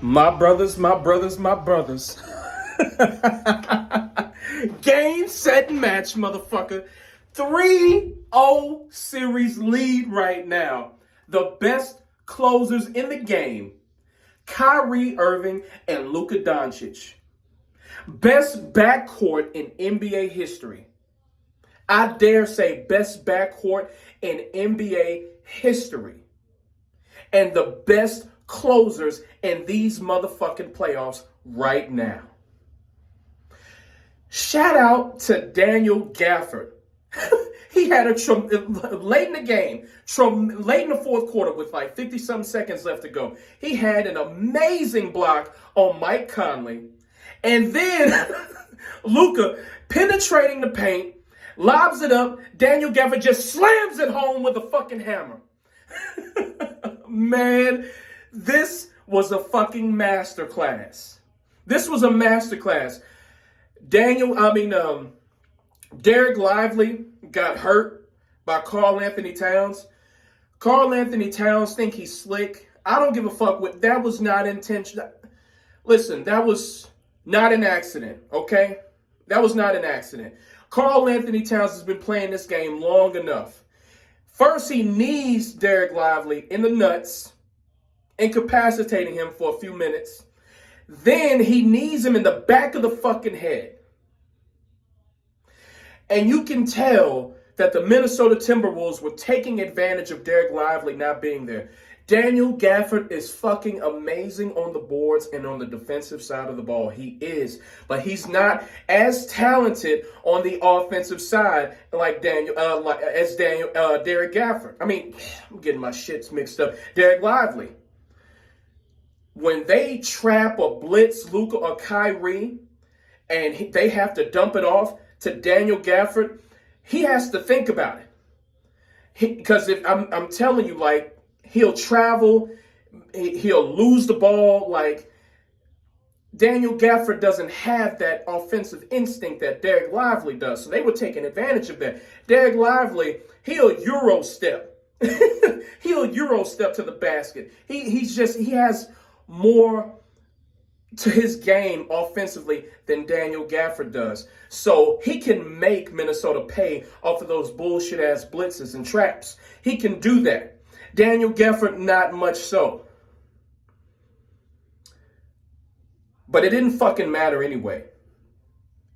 My brothers, my brothers, my brothers. Game, set, and match, motherfucker. 3-0 series lead right now. The best closers in the game. Kyrie Irving and Luka Doncic. Best backcourt in NBA history. I dare say best backcourt in NBA history. And the best closers in these motherfucking playoffs right now. Shout out to Daniel Gafford. He had late in the game, late in the fourth quarter with like 50-something seconds left to go. He had an amazing block on Mike Conley. And then Luka penetrating the paint, lobs it up. Daniel Gafford just slams it home with a fucking hammer. Man, this was a fucking masterclass. This was a masterclass. Derek Lively got hurt by Karl Anthony Towns. Karl Anthony Towns think he's slick. I don't give a fuck what. That was not intentional. Listen, that was not an accident, okay? That was not an accident. Karl Anthony Towns has been playing this game long enough. First, he knees Derek Lively in the nuts, incapacitating him for a few minutes. Then he knees him in the back of the fucking head. And you can tell that the Minnesota Timberwolves were taking advantage of Derek Lively not being there. Daniel Gafford is fucking amazing on the boards and on the defensive side of the ball. He is. But he's not as talented on the offensive side like Derek Gafford. I mean, I'm getting my shits mixed up. Derek Lively. When they trap or blitz Luka or Kyrie and they have to dump it off to Daniel Gafford, he has to think about it. Because if I'm telling you, like, he'll travel, he'll lose the ball. Like, Daniel Gafford doesn't have that offensive instinct that Derek Lively does. So they were taking advantage of that. Derek Lively, he'll Euro step. He'll Euro step to the basket. He has more to his game offensively than Daniel Gafford does. So he can make Minnesota pay off of those bullshit-ass blitzes and traps. He can do that. Daniel Gafford, not much so. But it didn't fucking matter anyway.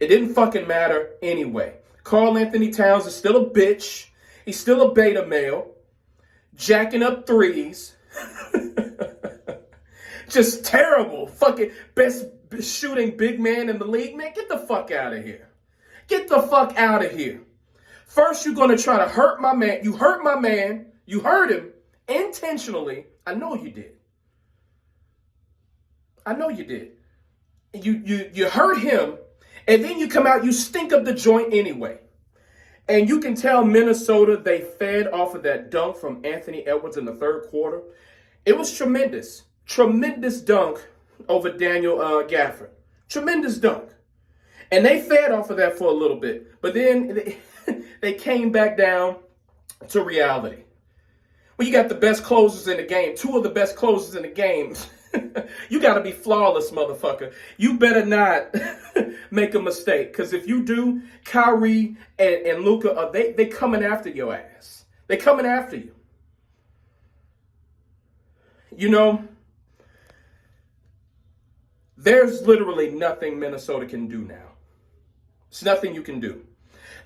It didn't fucking matter anyway. Karl Anthony Towns is still a bitch. He's still a beta male. Jacking up threes. Just terrible. Fucking best shooting big man in the league. Man, get the fuck out of here. Get the fuck out of here. First, you're going to try to hurt my man. You hurt my man. You hurt him intentionally. I know you did. I know you did. You hurt him, and then you come out, you stink up the joint anyway. And you can tell Minnesota, they fed off of that dunk from Anthony Edwards in the third quarter. It was tremendous. Tremendous dunk over Daniel Gafford. Tremendous dunk. And they fed off of that for a little bit. But then they came back down to reality. Well, you got the best closers in the game. Two of the best closers in the game. You got to be flawless, motherfucker. You better not make a mistake. Because if you do, Kyrie and Luka, they coming after your ass. They coming after you. You know, there's literally nothing Minnesota can do now. It's nothing you can do.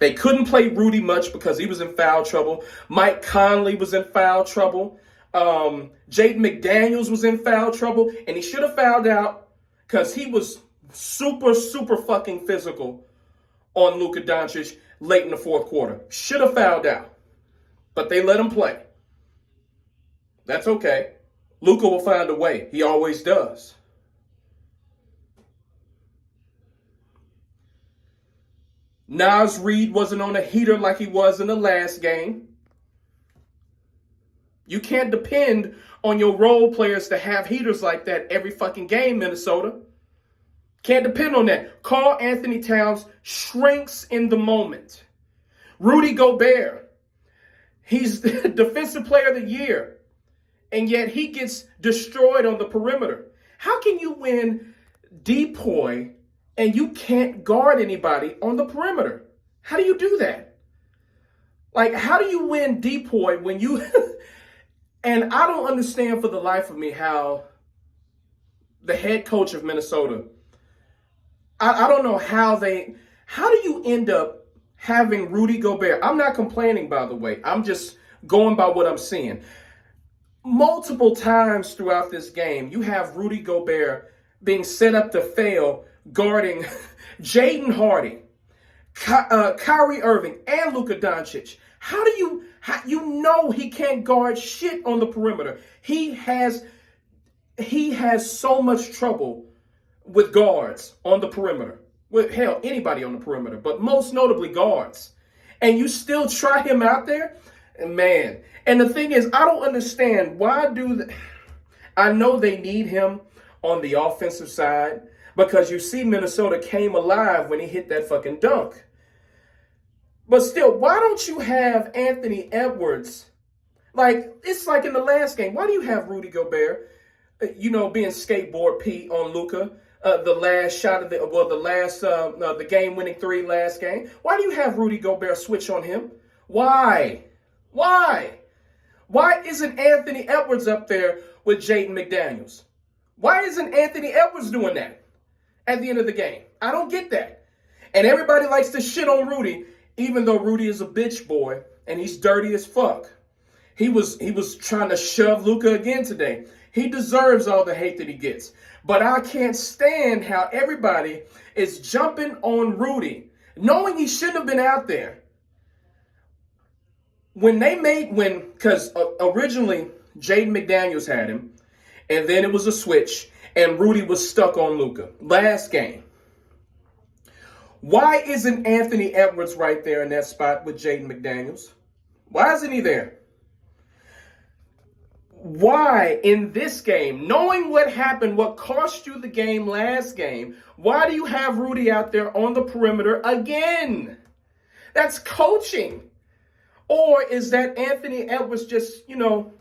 They couldn't play Rudy much because he was in foul trouble. Mike Conley was in foul trouble. Jaden McDaniels was in foul trouble. And he should have fouled out because he was super, super fucking physical on Luka Doncic late in the fourth quarter. Should have fouled out. But they let him play. That's okay. Luka will find a way. He always does. Naz Reid wasn't on a heater like he was in the last game. You can't depend on your role players to have heaters like that every fucking game, Minnesota. Can't depend on that. Karl Anthony Towns shrinks in the moment. Rudy Gobert, he's the defensive player of the year. And yet he gets destroyed on the perimeter. How can you win depoy and you can't guard anybody on the perimeter? How do you do that? Like, how do you win depoy when you... And I don't understand for the life of me how the head coach of Minnesota, I don't know how do you end up having Rudy Gobert? I'm not complaining, by the way. I'm just going by what I'm seeing. Multiple times throughout this game, you have Rudy Gobert being set up to fail guarding Jaden Hardy, Kyrie Irving, and Luka Doncic. How you know he can't guard shit on the perimeter? He has so much trouble with guards on the perimeter. With hell, anybody on the perimeter, but most notably guards. And you still try him out there? Man. And the thing is, I don't understand I know they need him on the offensive side because you see Minnesota came alive when he hit that fucking dunk. But still, why don't you have Anthony Edwards? Like, it's like in the last game. Why do you have Rudy Gobert, being skateboard Pete on Luka? The last shot of the game-winning three last game. Why do you have Rudy Gobert switch on him? Why? Why isn't Anthony Edwards up there with Jaden McDaniels? Why isn't Anthony Edwards doing that at the end of the game? I don't get that. And everybody likes to shit on Rudy, even though Rudy is a bitch boy and he's dirty as fuck. He was trying to shove Luka again today. He deserves all the hate that he gets. But I can't stand how everybody is jumping on Rudy, knowing he shouldn't have been out there. Because originally Jaden McDaniels had him, and then it was a switch, and Rudy was stuck on Luka. Last game. Why isn't Anthony Edwards right there in that spot with Jaden McDaniels? Why isn't he there? Why in this game, knowing what happened, what cost you the game last game, why do you have Rudy out there on the perimeter again? That's coaching. Or is that Anthony Edwards just,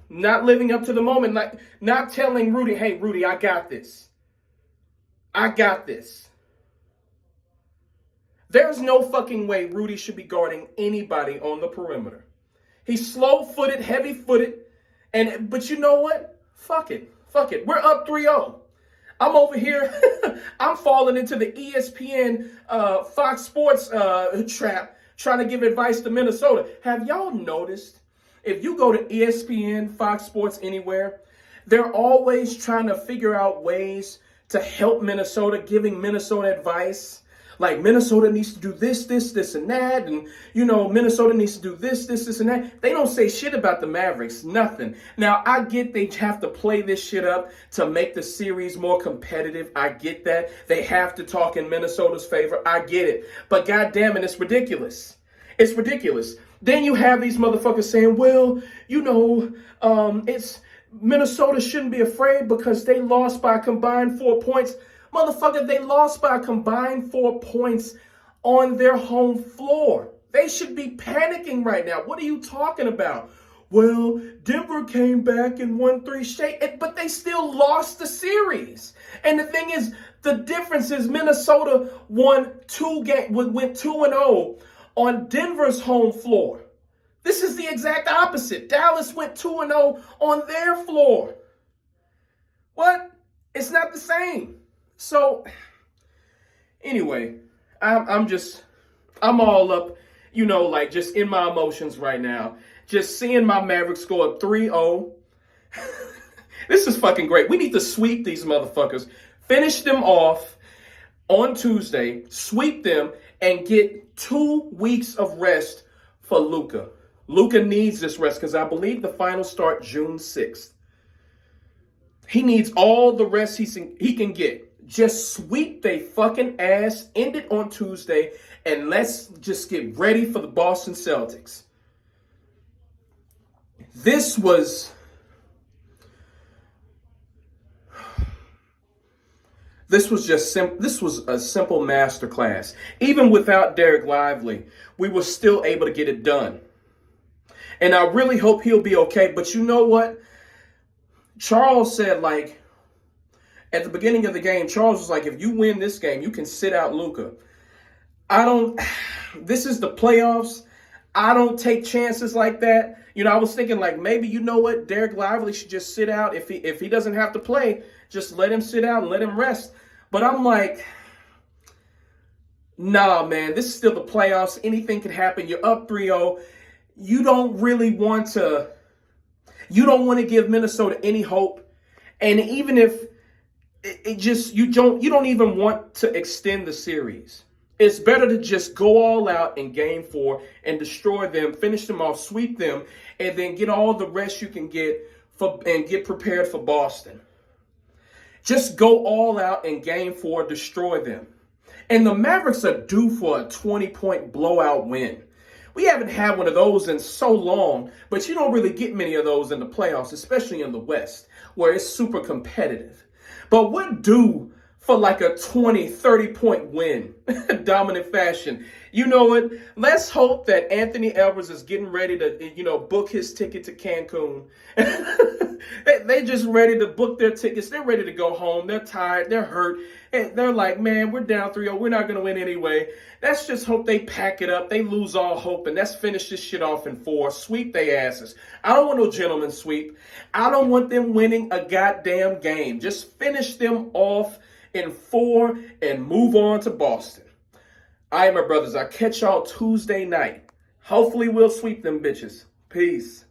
not living up to the moment, like not telling Rudy, hey, Rudy, I got this. I got this. There's no fucking way Rudy should be guarding anybody on the perimeter. He's slow-footed, heavy-footed. But you know what? Fuck it. We're up 3-0. I'm over here. I'm falling into the ESPN Fox Sports trap, trying to give advice to Minnesota. Have y'all noticed? If you go to ESPN, Fox Sports, anywhere, they're always trying to figure out ways to help Minnesota, giving Minnesota advice. Like, Minnesota needs to do this, and that. And, Minnesota needs to do this, and that. They don't say shit about the Mavericks. Nothing. Now, I get they have to play this shit up to make the series more competitive. I get that. They have to talk in Minnesota's favor. I get it. But goddamn it, it's ridiculous. It's ridiculous. Then you have these motherfuckers saying, well, it's Minnesota shouldn't be afraid because they lost by a combined 4 points. Motherfucker, they lost by a combined 4 points on their home floor. They should be panicking right now. What are you talking about? Well, Denver came back and won 3 straight, but they still lost the series. And the thing is, the difference is Minnesota went 2-0 on Denver's home floor. This is the exact opposite. Dallas went 2-0 on their floor. What? It's not the same. So, anyway, I'm all up, just in my emotions right now. Just seeing my Mavericks go up 3-0. This is fucking great. We need to sweep these motherfuckers. Finish them off on Tuesday, sweep them, and get 2 weeks of rest for Luka. Luka needs this rest because I believe the finals start June 6th. He needs all the rest he can get. Just sweep they fucking ass, end it on Tuesday, and let's just get ready for the Boston Celtics. This was This was a simple masterclass. Even without Derek Lively, we were still able to get it done. And I really hope he'll be okay. But you know what? Charles said, At the beginning of the game, Charles was like, if you win this game, you can sit out Luka. I don't, this is the playoffs. I don't take chances like that. I was thinking like maybe, you know what, Derek Lively should just sit out. If he doesn't have to play, just let him sit out and let him rest. But I'm like, nah, man, this is still the playoffs. Anything can happen. You're up 3-0. You don't want to give Minnesota any hope. And even if you don't even want to extend the series. It's better to just go all out in game 4 and destroy them, finish them off, sweep them, and then get all the rest you can get and get prepared for Boston. Just go all out in game 4, destroy them. And the Mavericks are due for a 20-point blowout win. We haven't had one of those in so long, but you don't really get many of those in the playoffs, especially in the West, where it's super competitive. But what do for like a 20, 30-point win, dominant fashion? You know what? Let's hope that Anthony Edwards is getting ready to, book his ticket to Cancun. They just ready to book their tickets. They're ready to go home. They're tired. They're hurt. And they're like, man, we're down 3-0. We're not going to win anyway. Let's just hope they pack it up. They lose all hope. And let's finish this shit off in 4. Sweep their asses. I don't want no gentleman sweep. I don't want them winning a goddamn game. Just finish them off in 4 and move on to Boston. All right, my brothers. I'll catch y'all Tuesday night. Hopefully we'll sweep them bitches. Peace.